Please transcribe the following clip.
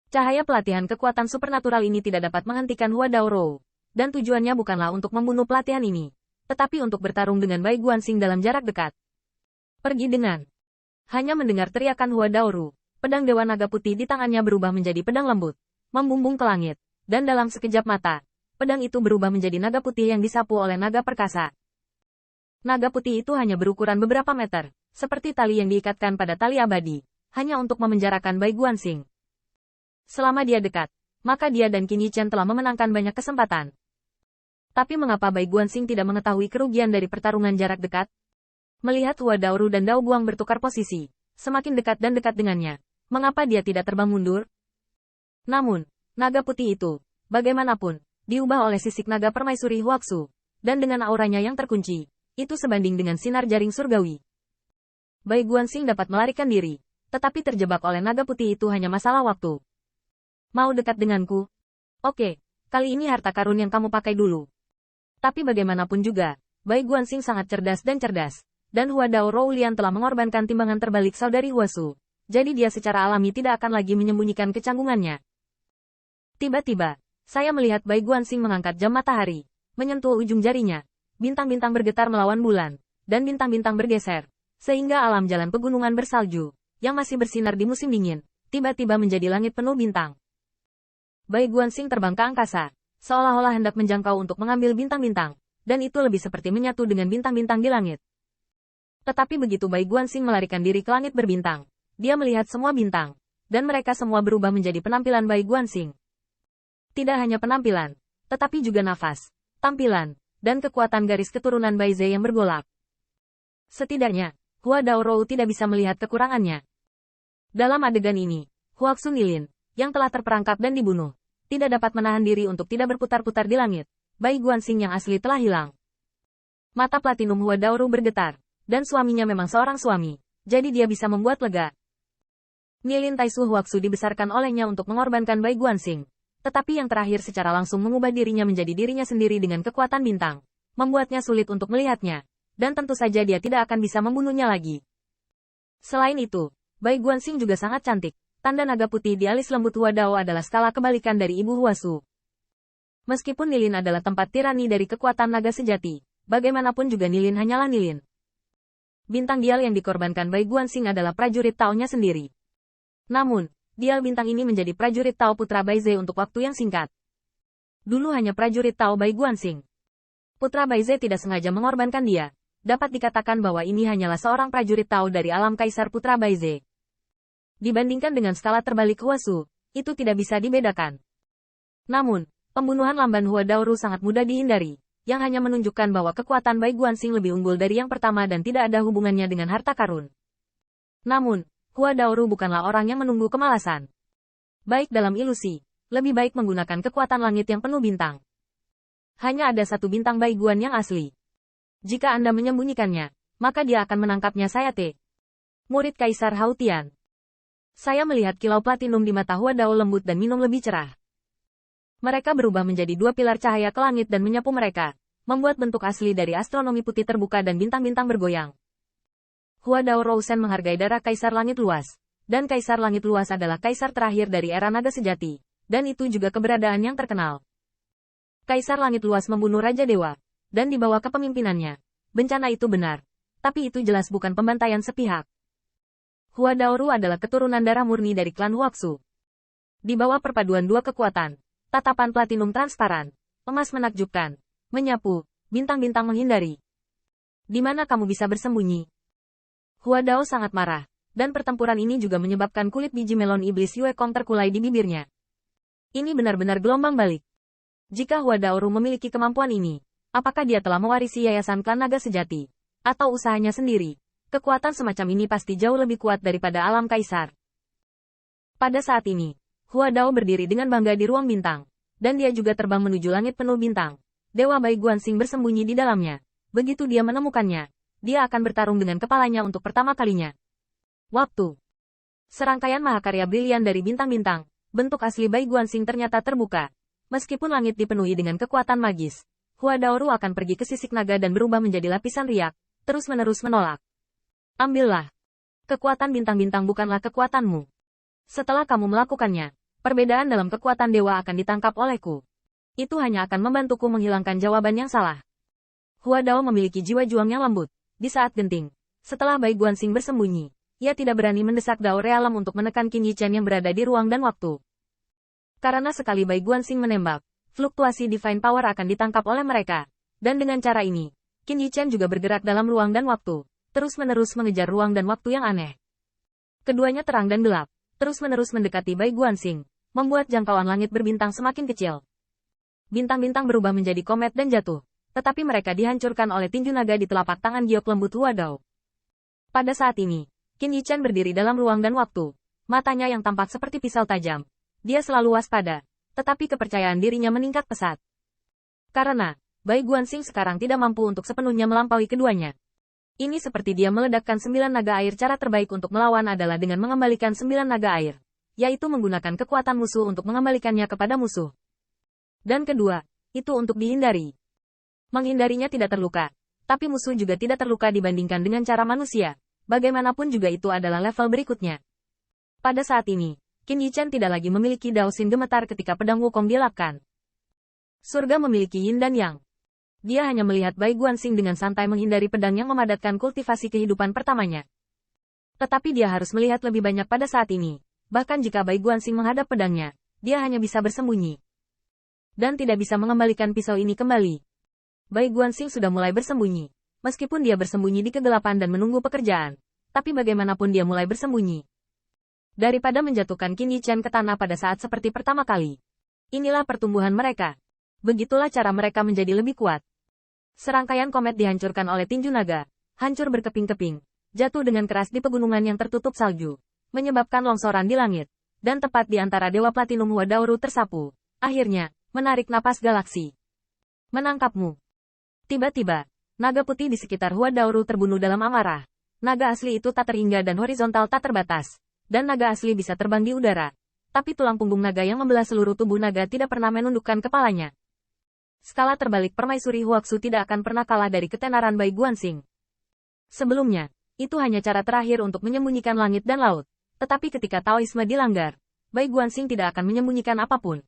Cahaya pelatihan kekuatan supernatural ini tidak dapat menghentikan Hua Daoro. Dan tujuannya bukanlah untuk membunuh pelatihan ini, tetapi untuk bertarung dengan Bai Guanxing dalam jarak dekat. Pergi dengan. Hanya mendengar teriakan Hua Daoro, pedang Dewa Naga Putih di tangannya berubah menjadi pedang lembut, membumbung ke langit, dan dalam sekejap mata, pedang itu berubah menjadi naga putih yang disapu oleh naga perkasa. Naga putih itu hanya berukuran beberapa meter, seperti tali yang diikatkan pada tali abadi, hanya untuk memenjarakan Bai Guanxing. Selama dia dekat, maka dia dan Qin Yichen telah memenangkan banyak kesempatan. Tapi mengapa Bai Guanxing tidak mengetahui kerugian dari pertarungan jarak dekat? Melihat Hua Daoro dan Dao Guang bertukar posisi, semakin dekat dan dekat dengannya, mengapa dia tidak terbang mundur? Namun, naga putih itu, bagaimanapun, diubah oleh sisik naga permaisuri Huaxu, dan dengan auranya yang terkunci, itu sebanding dengan sinar jaring surgawi. Bai Guanxing dapat melarikan diri, tetapi terjebak oleh naga putih itu hanya masalah waktu. Mau dekat denganku? Oke, kali ini harta karun yang kamu pakai dulu. Tapi bagaimanapun juga, Bai Guanxing sangat cerdas dan Hua Daoro Lian telah mengorbankan timbangan terbalik saudari Huasu, jadi dia secara alami tidak akan lagi menyembunyikan kecanggungannya. Tiba-tiba, saya melihat Bai Guanxing mengangkat jam matahari, menyentuh ujung jarinya, bintang-bintang bergetar melawan bulan, dan bintang-bintang bergeser, sehingga alam jalan pegunungan bersalju, yang masih bersinar di musim dingin, tiba-tiba menjadi langit penuh bintang. Bai Guanxing terbang ke angkasa, seolah-olah hendak menjangkau untuk mengambil bintang-bintang, dan itu lebih seperti menyatu dengan bintang-bintang di langit. Tetapi begitu Bai Guanxing melarikan diri ke langit berbintang, dia melihat semua bintang, dan mereka semua berubah menjadi penampilan Bai Guanxing. Tidak hanya penampilan, tetapi juga nafas, tampilan, dan kekuatan garis keturunan Bai Ze yang bergolak. Setidaknya, Hua Daoro tidak bisa melihat kekurangannya. Dalam adegan ini, Huaxu Nilin, yang telah terperangkap dan dibunuh, tidak dapat menahan diri untuk tidak berputar-putar di langit. Bai Guanxing yang asli telah hilang. Mata platinum Hua Daoro bergetar, dan suaminya memang seorang suami, jadi dia bisa membuat lega. Nilin Taisu Huaxu dibesarkan olehnya untuk mengorbankan Bai Guanxing, tetapi yang terakhir secara langsung mengubah dirinya menjadi dirinya sendiri dengan kekuatan bintang, membuatnya sulit untuk melihatnya, dan tentu saja dia tidak akan bisa membunuhnya lagi. Selain itu, Bai Guanxing juga sangat cantik, tanda naga putih di alis lembut Hua Dao adalah skala kebalikan dari ibu Huasu. Meskipun Nilin adalah tempat tirani dari kekuatan naga sejati, bagaimanapun juga Nilin hanyalah Nilin. Bintang dial yang dikorbankan Bai Guanxing adalah prajurit Tao-nya sendiri. Namun, dial bintang ini menjadi prajurit Tao putra Bai Ze untuk waktu yang singkat. Dulu hanya prajurit Tao Bai Guanxing. Putra Bai Ze tidak sengaja mengorbankan dia. Dapat dikatakan bahwa ini hanyalah seorang prajurit Tao dari alam Kaisar putra Bai Ze. Dibandingkan dengan skala terbalik Huasu, itu tidak bisa dibedakan. Namun, pembunuhan lamban Hua Daoro sangat mudah dihindari, yang hanya menunjukkan bahwa kekuatan Bai Guanxing lebih unggul dari yang pertama dan tidak ada hubungannya dengan harta karun. Namun, Hua Daoro bukanlah orang yang menunggu kemalasan. Baik dalam ilusi, lebih baik menggunakan kekuatan langit yang penuh bintang. Hanya ada satu bintang Bai Guan yang asli. Jika Anda menyembunyikannya, maka dia akan menangkapnya. Saya T. Murid Kaisar Hautian. Saya melihat kilau platinum di mata Hua Dao lembut dan minum lebih cerah. Mereka berubah menjadi dua pilar cahaya ke langit dan menyapu mereka, membuat bentuk asli dari astronomi putih terbuka dan bintang-bintang bergoyang. Hua Dao Rousen menghargai darah Kaisar Langit Luas, dan Kaisar Langit Luas adalah kaisar terakhir dari era naga sejati, dan itu juga keberadaan yang terkenal. Kaisar Langit Luas membunuh Raja Dewa, dan di bawah kepemimpinannya, bencana itu benar, tapi itu jelas bukan pembantaian sepihak. Hua Daoro adalah keturunan darah murni dari klan Huaxu. Di bawah perpaduan dua kekuatan, tatapan platinum transparan, emas menakjubkan, menyapu, bintang-bintang menghindari. Di mana kamu bisa bersembunyi? Hua Dao sangat marah, dan pertempuran ini juga menyebabkan kulit biji melon iblis Yue Kong terkulai di bibirnya. Ini benar-benar gelombang balik. Jika Hua Daoro memiliki kemampuan ini, apakah dia telah mewarisi yayasan klan naga sejati, atau usahanya sendiri? Kekuatan semacam ini pasti jauh lebih kuat daripada alam kaisar. Pada saat ini, Hua Dao berdiri dengan bangga di ruang bintang, dan dia juga terbang menuju langit penuh bintang. Dewa Bai Guanxing bersembunyi di dalamnya. Begitu dia menemukannya, dia akan bertarung dengan kepalanya untuk pertama kalinya. Waktu. Serangkaian mahakarya brilian dari bintang-bintang, bentuk asli Bai Guanxing ternyata terbuka. Meskipun langit dipenuhi dengan kekuatan magis, Hua Daoro akan pergi ke sisik naga dan berubah menjadi lapisan riak, terus-menerus menolak. Ambillah. Kekuatan bintang-bintang bukanlah kekuatanmu. Setelah kamu melakukannya, Perbedaan dalam kekuatan dewa akan ditangkap olehku. Itu hanya akan membantuku menghilangkan jawaban yang salah. Hua Dao memiliki jiwa juang yang lembut. Di saat genting, setelah Bai Guanxing bersembunyi, ia tidak berani mendesak Dao Realem untuk menekan Qin Yichen yang berada di ruang dan waktu. Karena sekali Bai Guanxing menembak, fluktuasi Divine Power akan ditangkap oleh mereka. Dan dengan cara ini, Qin Yichen juga bergerak dalam ruang dan waktu, terus-menerus mengejar ruang dan waktu yang aneh. Keduanya terang dan gelap, terus-menerus mendekati Bai Guanxing, membuat jangkauan langit berbintang semakin kecil. Bintang-bintang berubah menjadi komet dan jatuh, tetapi mereka dihancurkan oleh tinju naga di telapak tangan giok lembut Hua Dao. Pada saat ini, Qin Yichen berdiri dalam ruang dan waktu, matanya yang tampak seperti pisau tajam. Dia selalu waspada, tetapi kepercayaan dirinya meningkat pesat. Karena, Bai Guanxing sekarang tidak mampu untuk sepenuhnya melampaui keduanya. Ini seperti dia meledakkan 9 naga air. Cara terbaik untuk melawan adalah dengan mengembalikan 9 naga air, yaitu menggunakan kekuatan musuh untuk mengembalikannya kepada musuh. Dan kedua, itu untuk dihindari. Menghindarinya tidak terluka, tapi musuh juga tidak terluka dibandingkan dengan cara manusia. Bagaimanapun juga itu adalah level berikutnya. Pada saat ini, Qin Yichen tidak lagi memiliki Dao Xin gemetar ketika pedang Wukong dielapkan. Surga memiliki yin dan yang. Dia hanya melihat Bai Guanxing dengan santai menghindari pedang yang memadatkan kultivasi kehidupan pertamanya. Tetapi dia harus melihat lebih banyak pada saat ini. Bahkan jika Bai Guanxing menghadap pedangnya, dia hanya bisa bersembunyi. Dan tidak bisa mengembalikan pisau ini kembali. Bai Guanxing sudah mulai bersembunyi. Meskipun dia bersembunyi di kegelapan dan menunggu pekerjaan. Tapi bagaimanapun dia mulai bersembunyi. Daripada menjatuhkan Qin Yichen ke tanah pada saat seperti pertama kali. Inilah pertumbuhan mereka. Begitulah cara mereka menjadi lebih kuat. Serangkaian komet dihancurkan oleh tinju naga, hancur berkeping-keping, jatuh dengan keras di pegunungan yang tertutup salju, menyebabkan longsoran di langit, dan tepat di antara Dewa Platinum Hua Daoru tersapu. Akhirnya, menarik napas galaksi. Menangkapmu. Tiba-tiba, naga putih di sekitar Hua Daoru terbunuh dalam amarah. Naga asli itu tak terhingga dan horizontal tak terbatas, dan naga asli bisa terbang di udara. Tapi tulang punggung naga yang membelah seluruh tubuh naga tidak pernah menundukkan kepalanya. Skala terbalik permaisuri Huaxu tidak akan pernah kalah dari ketenaran Bai Guanxing. Sebelumnya, itu hanya cara terakhir untuk menyembunyikan langit dan laut. Tetapi ketika Taoisme dilanggar, Bai Guanxing tidak akan menyembunyikan apapun.